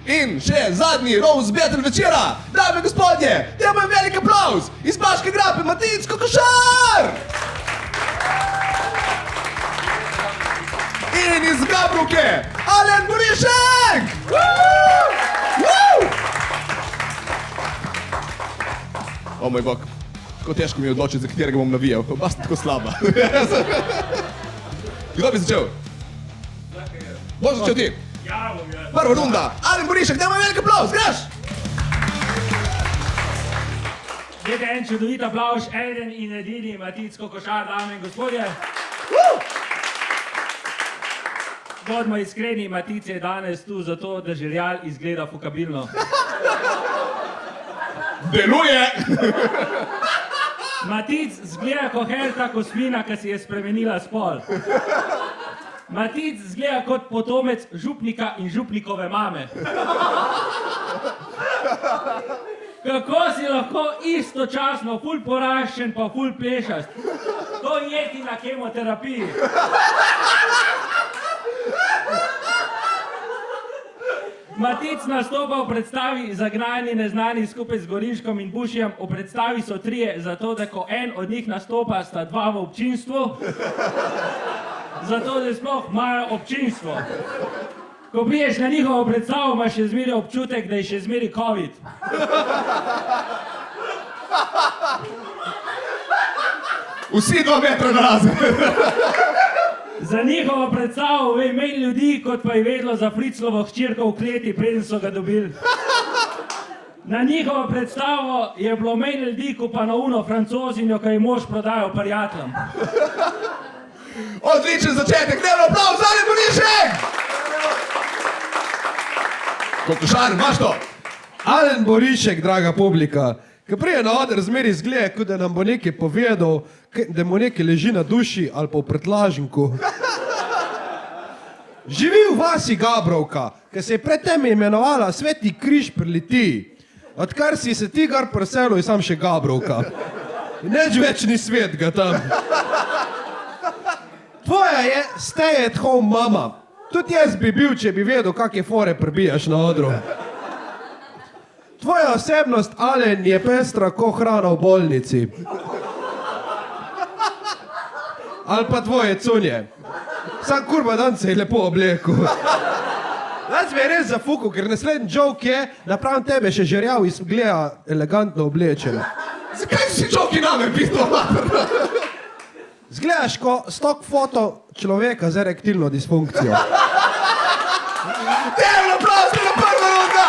In še zadnji Rose Battle večera, dame in gospodje, dajmo jim velik aplauz iz Baške grape, Matic Kokošar! In iz Gabrovke, Alen Borišek! O moj bog, kako težko mi je odločiti, za katerega bom navijal, oba sta tako slaba. Kdo bi začel? Boš začel ti? Ja, bom jaz. Prva runda, Alen Borišek, dajmo velik aplauz, greš! Dajte en čudovit aplavz, eden in edini Matic Kokošar, dame in gospodje. Bodimo iskreni, Matic je danes tu zato, da žerjal izgleda fukabilno. Deluje! Matic zgleda kot Helta Kosmina, ki si je spremenila spol. Matic zgleda kot potomec župnika in župnikove mame. Kako si lahko istočasno ful poraščen pa ful plešast? To je ti na kemoterapiji. Matic nastopa v predstavi Zagnani neznani skupaj z Goriškom in Bušijem. V predstavi so trije, zato da ko en od njih nastopa, sta dva v občinstvu. Zato da sploh imajo občinstvo. Ko priješ na njihovo predstavo, imaš še zmeraj občutek, da je še zmeraj COVID. Vsi 2 metra narazen. Za njihovo predstavo ve imej ljudi, kot pa je vedlo za Friclovo hčerko v kleti, preden so ga dobili. Na njihovo predstavo je bilo manj ljudi, ko pa na uno francozinjo, ki je mož prodajal prijateljem. Odličen začetek, dajmo aplauz, Alen Borišek! Kokošar, imaš to? Alen Borišek, draga publika, ko prije na oder zmeri izgleda, kot da nam bo nekaj povedal, da mu nekaj leži na duši ali pa v pretlažniku. Živi v vasi Gabrovka, ki se je predtem imenovala Sveti križ pri Litiji. Odkar si se ti gar preselil, je sam še Gabrovka. In nič več ni svet ga tam. Tvoja je stay at home mama. Tudi jaz bi bil, če bi vedel, kakje fore prebijaš na odru. Tvoja osebnost, Alen, je pestra ko hrana v bolnici. Ali pa tvoje cunje. Sam kurba dan se je lepo oblekel. Jaz bi res zafukal, ker naslednji joke je, napravim tebe še žerjav izgleda elegantno oblečen. Zakaj si čoki name pisal? Zgledaš ko stok foto človeka z erektilno disfunkcijo. Dajmo aplauz, to je prva runda!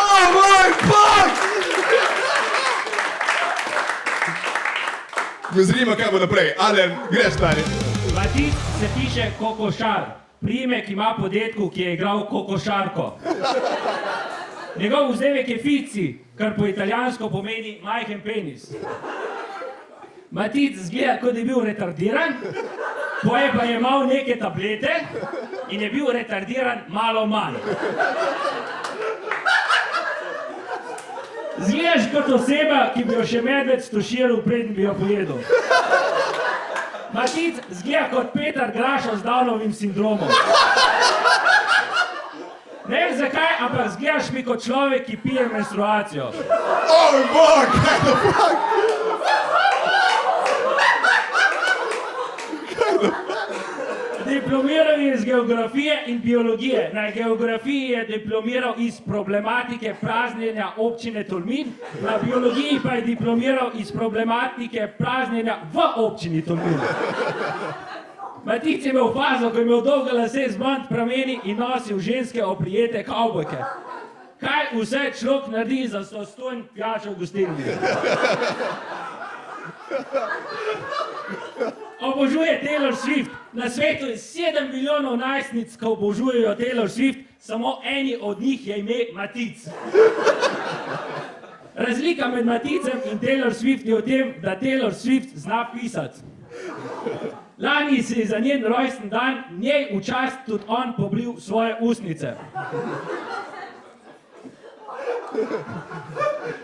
O moj bog! Me zanima, kaj bo naprej. Alen, greš stari. Matic se piše Kokošar. Priimek ima po dedku, ki je igral kokošarko. Njegov vzdevek je Fici, kar po italijansko pomeni majhen penis. Matic zgleda, kot je bil retardiran, poje pa je imel neke tablete in je bil retardiran malo manj. Zgledaš kot oseba, ki bi jo še medved stuširal, preden bi jo pojedel. Matic zgleda kot Petar Grašo z Downovim sindromom. Ne vem zakaj, ampak zgledaš mi kot človek, ki pije menstruacijo. O moj bog, kaj the fuck? Diplomiral je iz geografije in biologije. Na geografiji je diplomiral iz problematike praznjenja občine Tolmin, na biologiji pa je diplomiral iz problematike praznjenja v občini Tolmin. Matic je imel fazo, ko je imel dolge lase z blond prameni in nosil ženske oprijete kavbojke. Kaj vse človek naredi za zastonj pijačo v gostilni? Obožuje Taylor Swift. Na svetu je 7 milijonov najstnic, ki obožujejo Taylor Swift, samo eni od njih je ime Matic. Razlika med Maticem in Taylor Swift je v tem, da Taylor Swift zna pisati. Lani si je za njen rojsten dan njej v čast tudi on pobril svoje ustnice.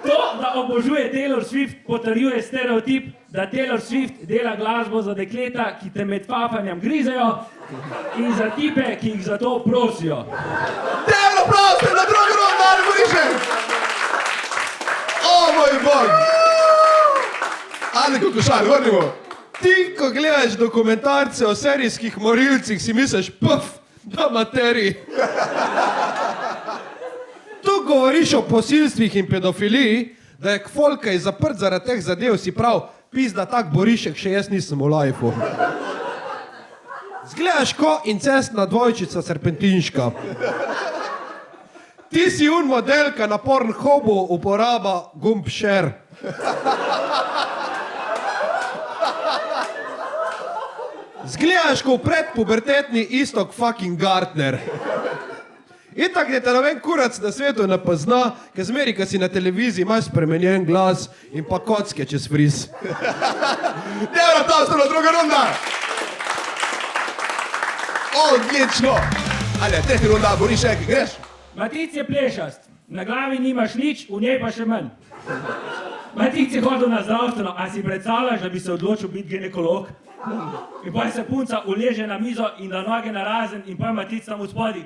To, da obožuje Taylor Swift, potrjuje stereotip, da Taylor Swift dela glasbo za dekleta, ki te med fafanjem grizejo, in za tipe, ki jih za to prosijo. Dajmo aplauz na drugo rundo, Ali Gorišek! O moj bog! Ali Kokošar, vrnimo! Ti, ko gledaš dokumentarce o serijskih morilcih, si misliš, da materiji. Tu govoriš o posilstvih in pedofiliji, da je kfolkaj zaprt zaradi teh zadev, si prav, pizda tak Borišek, še jaz nisem v lajfu. Zgledaš ko incestna dvojčica serpentinška. Ti si un modelka na Pornhubu uporaba gumb share. Zgledaš ko predpubertetni Istok fucking Gartner. Itak je te noben kurac na svetu ne pozna, ker zmeri, ko si na televiziji, imaš spremenjen glas in pa kocke čez friz. Dejmo aplauz na druga runda! Odlično! Ali, tretja runda, Gorišek, greš? Matic je plešast, na glavi nimaš nič, v njej pa še manj. Matic je hodil na zdravstveno, a si predstavljaš, da bi se odločil biti ginekolog? In pa se punca uleže na mizo in da noge narazen in pa Matic tam v spodi.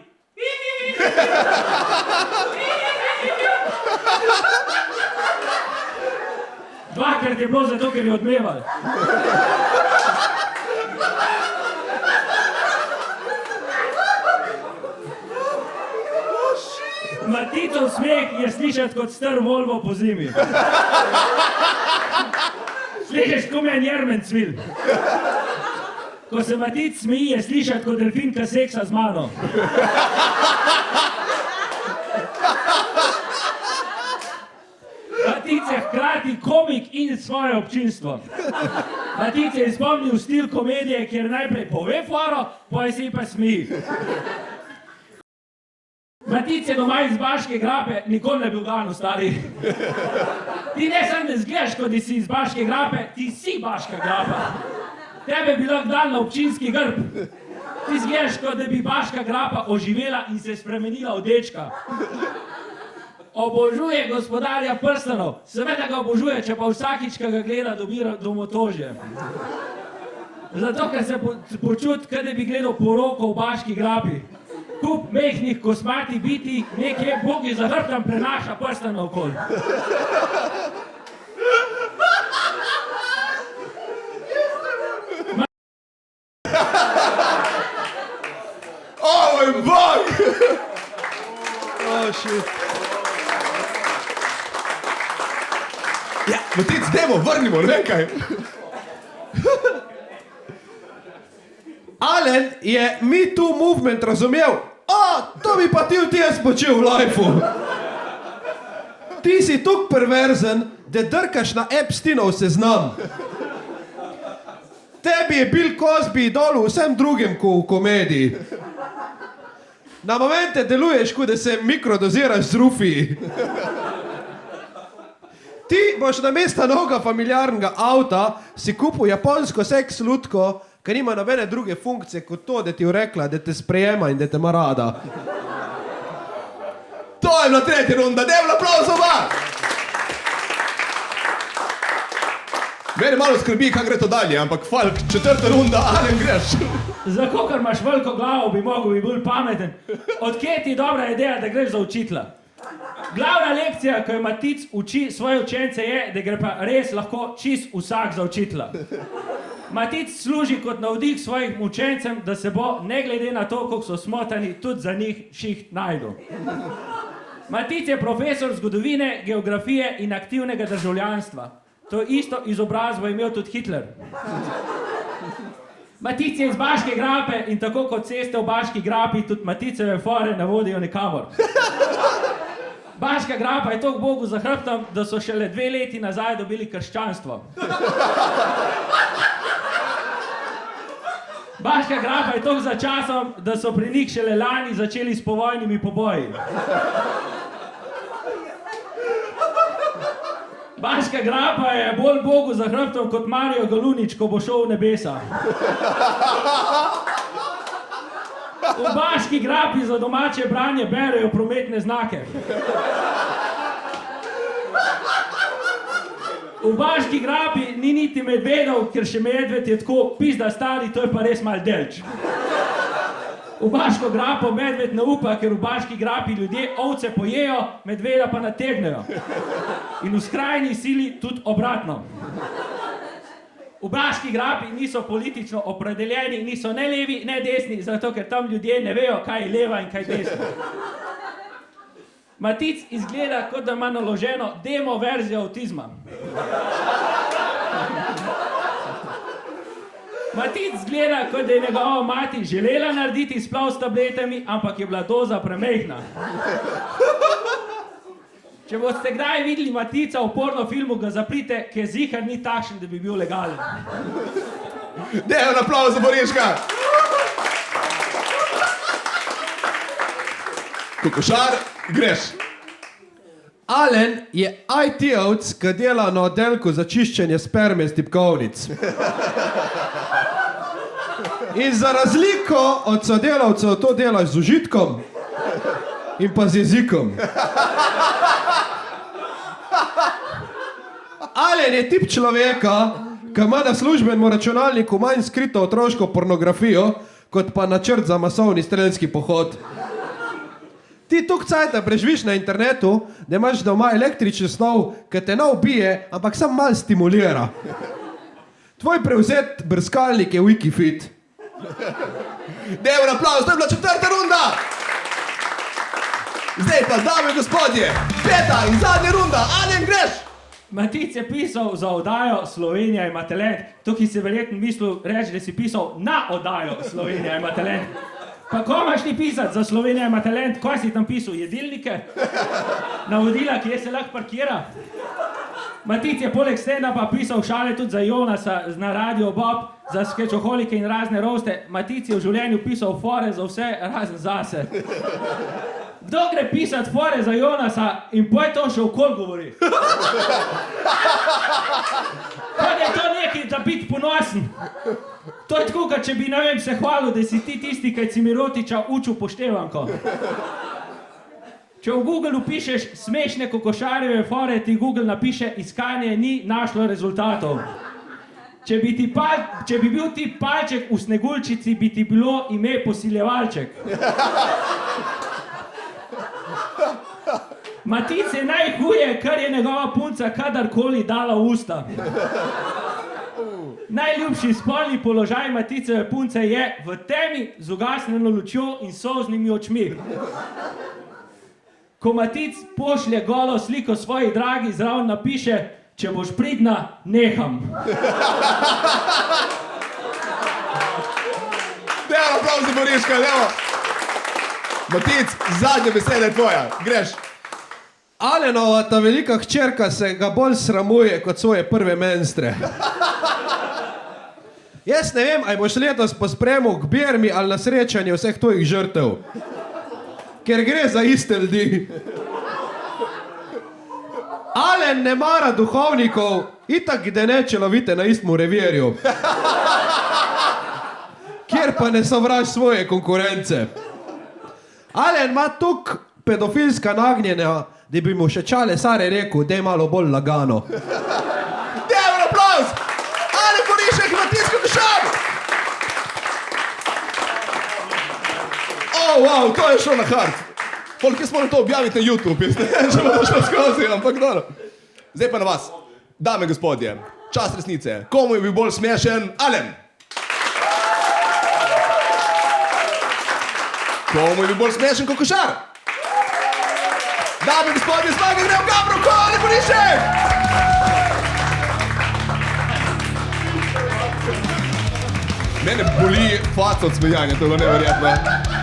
Dvakrat je bilo zato, ker je odmeval. Maticov smeh je slišati kot star Volvo po zimi. Slišiš, ko me je Jermen cvil. Ko se Matic smeji, je slišati kot delfinka seksa z mano. Matic je hkrati komik in svoje občinstvo. Matic je izpomnil stil komedije, kjer najprej pove foro, potem se ji pa smeji. Matic je doma iz Baške grape, nikoli ne bil gano, stari. Ti ne samo ne zgledaš, kot da si iz Baške grape, ti si Baška grapa. Tebe bi lahko dal na občinski grb. Ti zgledaš, kot da bi Baška grapa oživela in se spremenila v dečka. Obožuje Gospodarja prstanov. Seveda ga obožuje, če pa vsakič, ko ga gleda, dobi domotožje. Zato, ker se počuti, kot da bi gledal poroko v Baški grapi. Kup mehnih kosmatih biti, nekje Bogi za hrbtom prenaša prsten naokoli. O moj bog! Oh, shit. Ja, Matic, dajmo, vrnimo, ne vem kaj. Alen je Me Too movement razumel. To bi pa ti v tes počel v lajfu. Ti si tuk perverzen, da drkaš na Epsteinov seznam. Tebi je Bill Cosby idol vsem drugim, ko v komediji. Na momente deluješ, kot da se mikrodoziraš z Rufiji. Ti boš namesto novega familiarnega avta si kupil japonsko seks lutko, ker nima nobene druge funkcije kot to, da ti je rekla, da te sprejema in da te ima rada. To je bila tretja runda, dajmo aplauz oba! Mene malo skrbi, kako gre to dalje, ampak Falk, četrta runda, Alen, greš. Zato, ker imaš veliko glavo, bi mogel biti bolj pameten. Odkje ti dobra ideja, da greš za učitla? Glavna lekcija, ko jo Matic uči svoje učence, je, da gre pa res lahko čist vsak za učitla. Matic služi kot navdih svojim učencem, da se bo, ne glede na to, koliko so smotani, tudi za njih šiht najdu. Matic je profesor zgodovine, geografije in aktivnega državljanstva. To isto izobrazbo je imel tudi Hitler. Matic je iz Baške grape in tako kot ceste v Baški grapi, tudi Maticeve fore ne vodijo nikamor. Baška grapa je toliko Bogu za hrbtom, da so šele 2 leti nazaj dobili krščanstvo. Baška grapa je toliko za časom, da so pri njih šele lani začeli s povojnimi poboji. Baška grapa je bolj Bogu za hrbtom kot Mario Galunič, ko bo šel v nebesa. V Baški grapi za domače branje berejo prometne znake. V Baški grapi ni niti medvedov, ker še medved je tako pizda stari, to je pa res mal delč. V Baško grapo medved ne upa, ker v Baški grapi ljudje ovce pojejo, medveda pa nategnejo. In v skrajni sili tudi obratno. V Baški grapi niso politično opredeljeni, niso ne levi, ne desni, zato ker tam ljudje ne vejo, kaj je leva in kaj desna. Matic izgleda, kot da ima naloženo demo verzijo avtizma. Matic zgleda, kot da je njegova mati želela narediti splav s tabletami, ampak je bila doza premehna. Če boste kdaj videli Matica v pornofilmu, ga zaprite, ker zihar ni takšen, da bi bil legalen. Dejan aplavz za Boriška. Kokošar, greš. Alen je IT-ovc, ki dela na oddelku za čiščenje sperme s tipkovnic. In za razliko od sodelavcev to delaš z užitkom in pa z jezikom. Alen je tip človeka, ki ima na službenem računalniku manj skrito otroško pornografijo, kot pa načrt za masovni strelski pohod. Ti toliko cajta preživiš na internetu, da imaš doma električni snov, ki te ne ubije, ampak samo malo stimulira. Tvoj prevzet brskalnik je Wikifit. Dejan aplavz, to je bila 4. runda. Zdaj pa, dame in gospodje, 5. in zadnja runda. Alen, greš. Matic je pisal za oddajo Slovenija ima talent. Tukaj si verjetno mislil reči, da si pisal na oddajo Slovenija ima talent. Pa ko imaš ti pisati za Slovenija ima talent? Kaj si tam pisal? Jedilnike? Navodila, kje se lahko parkira? Matic je poleg stand-upa pisal šale tudi za Jonasa na Radio Bob, za skečoholike in razne roste. Matic je v življenju pisal fore za vse, razen zase. Kdo gre pisati fore za Jonasa in poj to še okol govori? Kaj je to nekaj, da biti ponosen? To je tako, če bi, ne vem, se hvalil, da si ti tisti, kaj si Mirotiča učil poštevanko. Če v Google pišeš smešne kokošarjeve fore, ti Google napiše, iskanje ni našlo rezultatov. Če bi bil ti palček v Sneguljčici, bi ti bilo ime Posiljevalček. Matic je najhuje, kar je njegova punca kadarkoli dala v usta. Najljubši spolni položaj Maticeve punce je v temi z ugasnjeno lučjo in solznimi očmi. Ko Matic pošlje golo sliko svoji dragi, zraven napiše, če boš pridna, neham. Dejan aplavz za Boriška, levo. Matic, zadnja beseda je tvoja, greš. Alenova ta velika hčerka se ga bolj sramuje kot svoje prve menstre. Jaz ne vem, ali boš letos po spremu k Birmi ali na srečanje vseh tvojih žrtev. Ker gre za iste ljudi. Alen ne mara duhovnikov, itak da ne čelovite na istem revirju. Kjer pa ne sovraž svoje konkurence. Alen ima tok pedofilska nagnjenja, da bi mu še čale Sare rekel, da je malo bolj lagano. Dejan aplavz! Alen Borišek, Matic Kokošar! Wow, to je šlo na hard. Folk, jaz moram to objaviti na YouTube, jaz ne vem, če bomo šlo skozi, ampak dobro. Zdaj pa na vas, dame in gospodje, čas resnice. Komu je bil bolj smešen? Alen! Komu je bil bolj smešen Kokošar? Dame in gospodje, zmaga gre v Gabrovko, Alen Borišek! Mene boli faca od smejanja, to je bilo neverjetno.